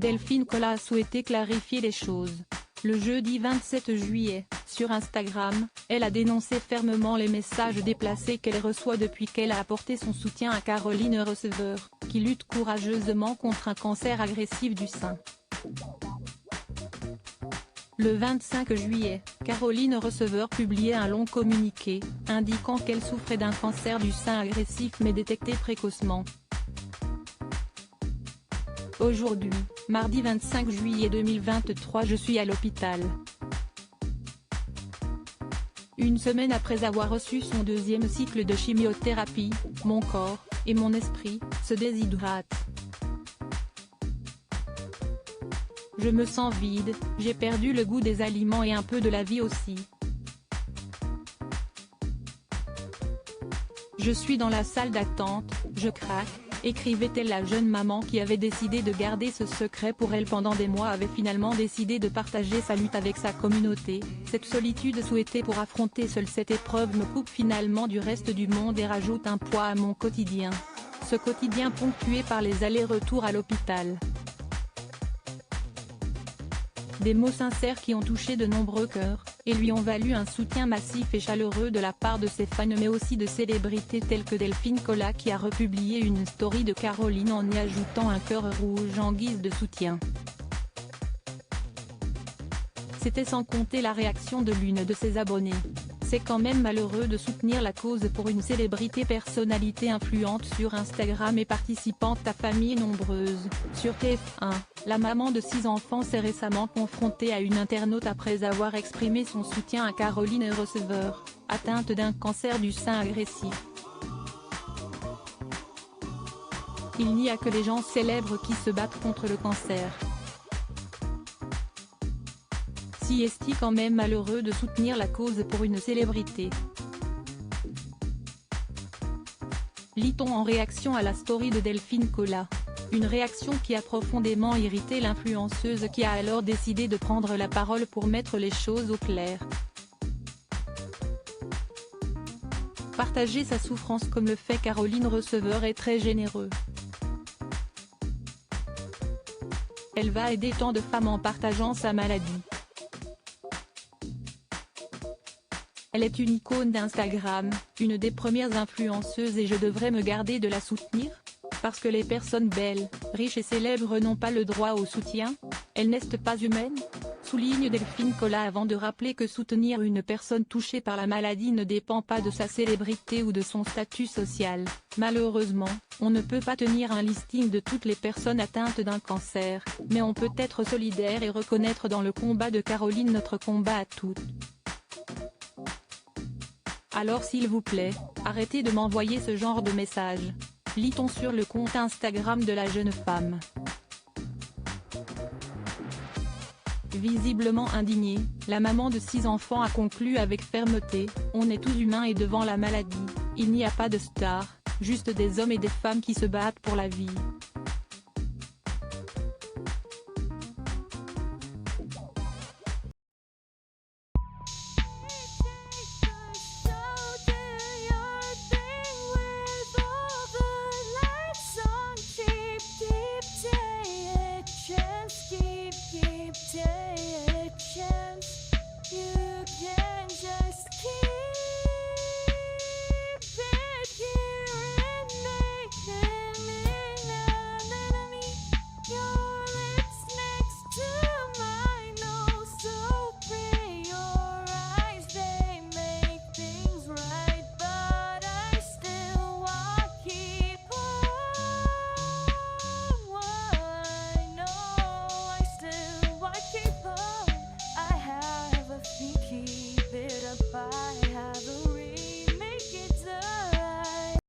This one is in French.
Delphine Collat a souhaité clarifier les choses. Le jeudi 27 juillet, sur Instagram, elle a dénoncé fermement les messages déplacés qu'elle reçoit depuis qu'elle a apporté son soutien à Caroline Receveur, qui lutte courageusement contre un cancer agressif du sein. Le 25 juillet, Caroline Receveur publiait un long communiqué, indiquant qu'elle souffrait d'un cancer du sein agressif mais détecté précocement. Aujourd'hui, mardi 25 juillet 2023, je suis à l'hôpital. Une semaine après avoir reçu son deuxième cycle de chimiothérapie, mon corps, et mon esprit, se déshydratent. Je me sens vide, j'ai perdu le goût des aliments et un peu de la vie aussi. Je suis dans la salle d'attente, je craque, écrivait-elle. La jeune maman qui avait décidé de garder ce secret pour elle pendant des mois avait finalement décidé de partager sa lutte avec sa communauté. Cette solitude souhaitée pour affronter seule cette épreuve me coupe finalement du reste du monde et rajoute un poids à mon quotidien. Ce quotidien ponctué par les allers-retours à l'hôpital. Des mots sincères qui ont touché de nombreux cœurs, et lui ont valu un soutien massif et chaleureux de la part de ses fans mais aussi de célébrités telles que Delphine Collat qui a republié une story de Caroline en y ajoutant un cœur rouge en guise de soutien. C'était sans compter la réaction de l'une de ses abonnées. C'est quand même malheureux de soutenir la cause pour une célébrité, personnalité influente sur Instagram et participante à famille nombreuse. Sur TF1, la maman de 6 enfants s'est récemment confrontée à une internaute après avoir exprimé son soutien à Caroline Receveur, atteinte d'un cancer du sein agressif. Il n'y a que les gens célèbres qui se battent contre le cancer. Si est-il quand même malheureux de soutenir la cause pour une célébrité. Lit-on en réaction à la story de Delphine Collat. Une réaction qui a profondément irrité l'influenceuse qui a alors décidé de prendre la parole pour mettre les choses au clair. Partager sa souffrance comme le fait Caroline Receveur est très généreux. Elle va aider tant de femmes en partageant sa maladie. Elle est une icône d'Instagram, une des premières influenceuses et je devrais me garder de la soutenir? Parce que les personnes belles, riches et célèbres n'ont pas le droit au soutien? Elles n'est pas humaines? Souligne Delphine Collat avant de rappeler que soutenir une personne touchée par la maladie ne dépend pas de sa célébrité ou de son statut social. Malheureusement, on ne peut pas tenir un listing de toutes les personnes atteintes d'un cancer, mais on peut être solidaire et reconnaître dans le combat de Caroline notre combat à toutes. Alors s'il vous plaît, arrêtez de m'envoyer ce genre de messages. Lit-on sur le compte Instagram de la jeune femme. Visiblement indignée, la maman de 6 enfants a conclu avec fermeté, on est tous humains et devant la maladie, il n'y a pas de stars, juste des hommes et des femmes qui se battent pour la vie.